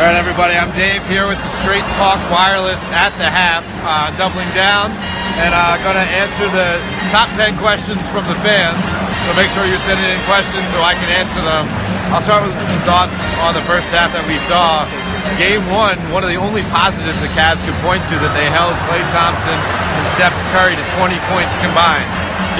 All right, everybody, I'm Dave here with the Straight Talk Wireless at the half, doubling down, and going to answer the top 10 questions from the fans. So make sure you're sending in questions so I can answer them. I'll start with some thoughts on the first half that we saw. Game one of the only positives the Cavs could point to, that they held Klay Thompson and Steph Curry to 20 points combined.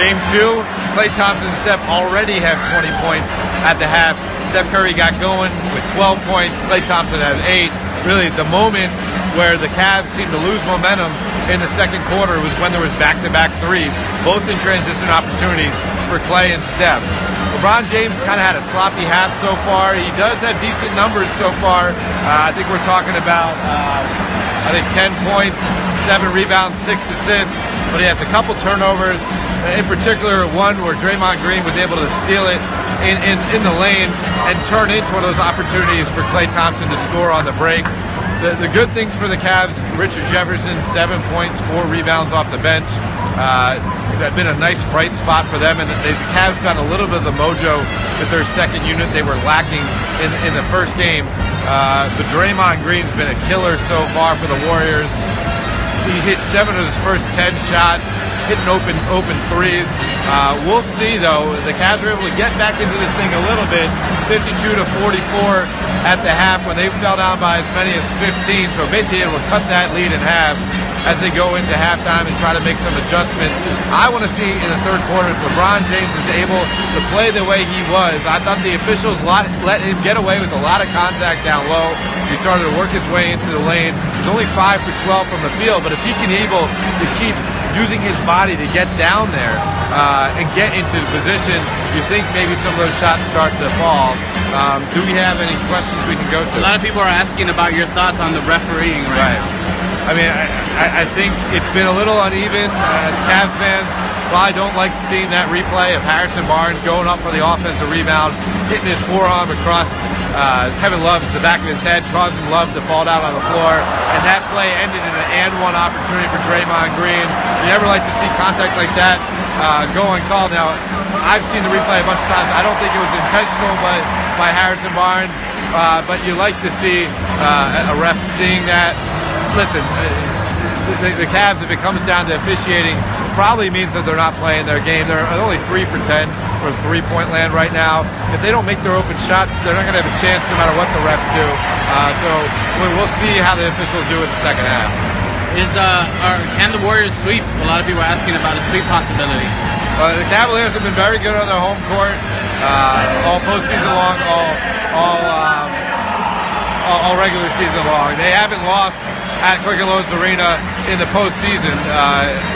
Game two, Klay Thompson and Steph already have 20 points at the half. Steph Curry got going with 12 points. Klay Thompson had 8. Really, the moment where the Cavs seemed to lose momentum in the second quarter was when there was back-to-back threes, both in transition opportunities for Klay and Steph. LeBron James kind of had a sloppy half so far. He does have decent numbers so far. I think we're talking about 10 points, 7 rebounds, 6 assists, but he has a couple turnovers. In particular, one where Draymond Green was able to steal it in the lane and turn into one of those opportunities for Klay Thompson to score on the break. The good things for the Cavs: Richard Jefferson, 7 points, 4 rebounds off the bench. That's been a nice bright spot for them, and the Cavs got a little bit of the mojo with their second unit they were lacking in the first game. But Draymond Green's been a killer so far for the Warriors. He hit 7 of his first 10 shots, hitting open threes. We'll see, though. The Cavs were able to get back into this thing a little bit, 52-44 at the half when they fell down by as many as 15. So basically able to cut that lead in half as they go into halftime and try to make some adjustments. I want to see in the third quarter if LeBron James is able to play the way he was. I thought the officials let him get away with a lot of contact down low. He started to work his way into the lane. He's only 5 for 12 from the field, but if he can able to keep using his body to get down there and get into the position, you think maybe some of those shots start to fall. Do we have any questions we can go to? A lot of people are asking about your thoughts on the refereeing right now. I mean, I think it's been a little uneven. Cavs fans probably don't like seeing that replay of Harrison Barnes going up for the offensive rebound, hitting his forearm across Kevin Love's the back of his head, causing Love to fall down on the floor. And that play ended in an and-one opportunity for Draymond Green. You never like to see contact like that go uncalled. Now, I've seen the replay a bunch of times. I don't think it was intentional by Harrison Barnes, but you like to see a ref seeing that. Listen, the Cavs, if it comes down to officiating, probably means that they're not playing their game. They're only 3 for 10 from three-point land right now. If they don't make their open shots, they're not going to have a chance no matter what the refs do. So we'll see how the officials do in the second half. Can the Warriors sweep? A lot of people are asking about a sweep possibility. The Cavaliers have been very good on their home court all postseason long, all regular season long. They haven't lost at Quicken Loans Arena in the postseason.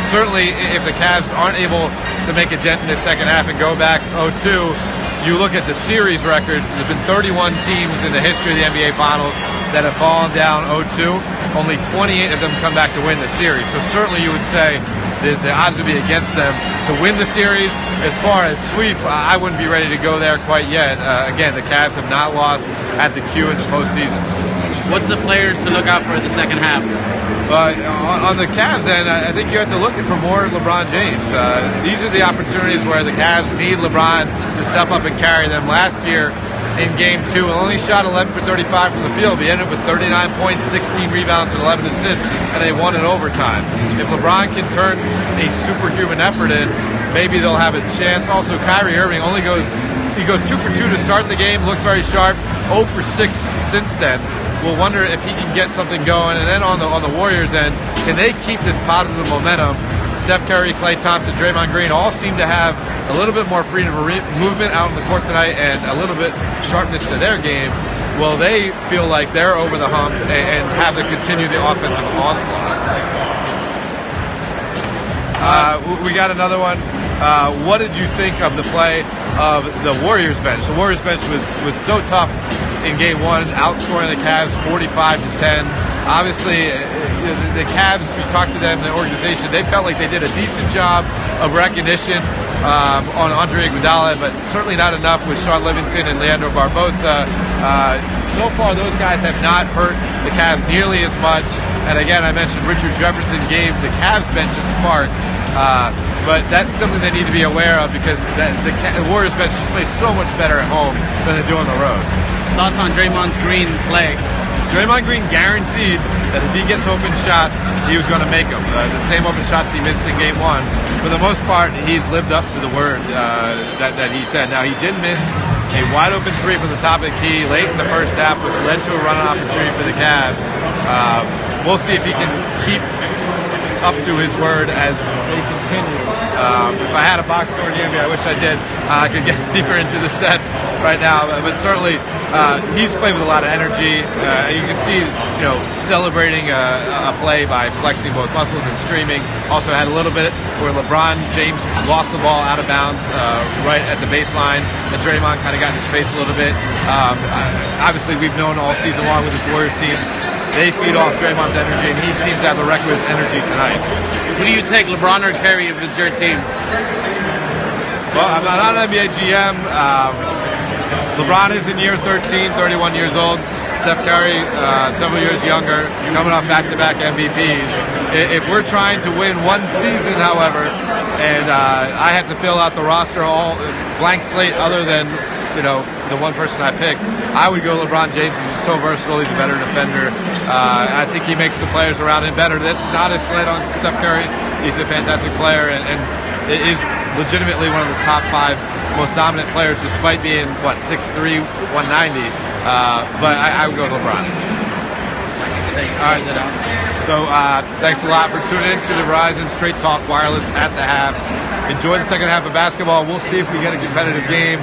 Certainly, if the Cavs aren't able to make a dent in the second half and go back 0-2, you look at the series records. There's been 31 teams in the history of the NBA Finals that have fallen down 0-2. Only 28 of them come back to win the series. So certainly you would say the odds would be against them to win the series. As far as sweep, I wouldn't be ready to go there quite yet. Again, the Cavs have not lost at the Q in the postseason. What's the players to look out for in the second half? On the Cavs end, I think you have to look for more LeBron James. These are the opportunities where the Cavs need LeBron to step up and carry them. Last year in Game 2, he only shot 11 for 35 from the field. He ended up with 39 points, 16 rebounds, and 11 assists, and they won in overtime. If LeBron can turn a superhuman effort in, maybe they'll have a chance. Also, Kyrie Irving goes 2 for 2 to start the game, looked very sharp, 0 for 6 since then. We'll wonder if he can get something going. And then on the Warriors end, can they keep this positive momentum? Steph Curry, Klay Thompson, Draymond Green all seem to have a little bit more freedom of movement out on the court tonight and a little bit sharpness to their game. Will they feel like they're over the hump and have to continue the offensive onslaught? We got another one. What did you think of the play of the Warriors bench? The Warriors bench was so tough in Game 1, outscoring the Cavs 45-10. Obviously, the Cavs, we talked to them, the organization, they felt like they did a decent job of recognition on Andre Iguodala, but certainly not enough with Shaun Livingston and Leandro Barbosa. So far, those guys have not hurt the Cavs nearly as much. And again, I mentioned Richard Jefferson gave the Cavs bench a spark. But that's something they need to be aware of because the Warriors bench just plays so much better at home than they do on the road. Thoughts on Draymond Green's play? Draymond Green guaranteed that if he gets open shots, he was going to make them. The same open shots he missed in Game 1. For the most part, he's lived up to the word that he said. Now, he did miss a wide-open three from the top of the key late in the first half, which led to a run opportunity for the Cavs. We'll see if he can keep up to his word as they continue. If I had a box score near me, I wish I did. I could get deeper into the stats right now, but certainly he's playing with a lot of energy. You can see, celebrating a play by flexing both muscles and screaming. Also had a little bit where LeBron James lost the ball out of bounds right at the baseline, and Draymond kind of got in his face a little bit. Obviously, we've known all season long with this Warriors team, they feed off Draymond's energy, and he seems to have the requisite energy tonight. Who do you take, LeBron or Curry, if it's your team? Well, I'm not an NBA GM. LeBron is in year 13, 31 years old. Steph Curry, several years younger, coming off back-to-back MVPs. If we're trying to win one season, however, and I have to fill out the roster all blank slate other than the one person I picked, I would go LeBron James. He's just so versatile. He's a better defender. I think he makes the players around him better. That's not a slight on Steph Curry. He's a fantastic player and is legitimately one of the top 5 most dominant players, despite being 6'3", 190. But I would go with LeBron. All right, so thanks a lot for tuning in to the Verizon Straight Talk Wireless at the half. Enjoy the second half of basketball. We'll see if we get a competitive game.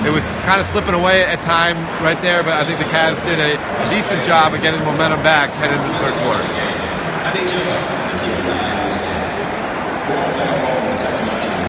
It was kind of slipping away at time right there, but I think the Cavs did a decent job of getting momentum back heading into the third quarter.